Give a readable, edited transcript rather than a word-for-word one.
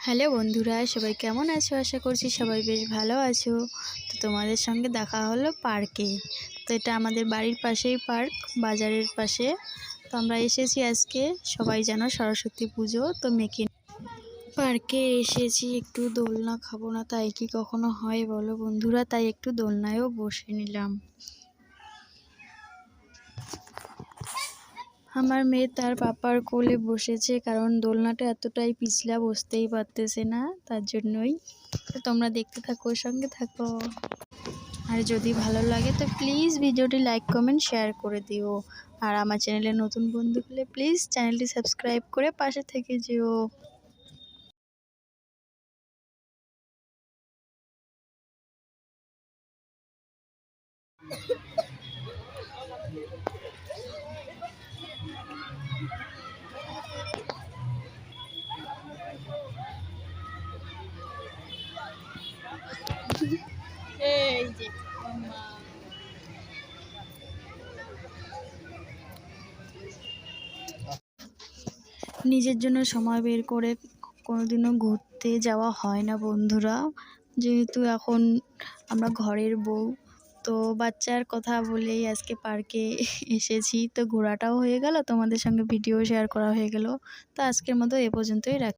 Hello বন্ধুরা, সবাই কেমন আছো? আশা করছি সবাই বেশ ভালো আছো। তো তোমাদের সঙ্গে দেখা হলো পার্কে। তো এটা আমাদের বাড়ির পাশেই পার্ক, বাজারের পাশে। তো আমরা এসেছি আজকে, সবাই জানো সরস্বতী পুজো, তো মেয়েকে পার্কে এসেছি। একটু দোলনা খাবো না তাই কি কখনো হয় বলো বন্ধুরা, তাই একটু দোলনায়ও বসে নিলাম। আমার মেয়ে তার পাপার কোলে বসেছে, কারণ দোলনাটা এতটাই পিছলা, বসতেই পারতেছে না, তার জন্যই। তো তোমরা দেখতে থাকো, সঙ্গে থাকো। আর যদি ভালো লাগে তো প্লিজ ভিডিওটি লাইক কমেন্ট শেয়ার করে দিও। আর আমার চ্যানেলে নতুন বন্ধু হলে প্লিজ চ্যানেলটি সাবস্ক্রাইব করে পাশে থেকে যেও। এই যে নিজের জন্য সময় বের করে কোনোদিনও ঘুরতে যাওয়া হয় না বন্ধুরা, যেহেতু এখন আমরা ঘরের বউ। তো বাচ্চার কথা বলেই আজকে পার্কে এসেছি, তো ঘোরাটাও হয়ে গেল, তোমাদের সঙ্গে ভিডিও শেয়ার করা হয়ে গেল। তো আজকের মতো এ পর্যন্তই রাখি।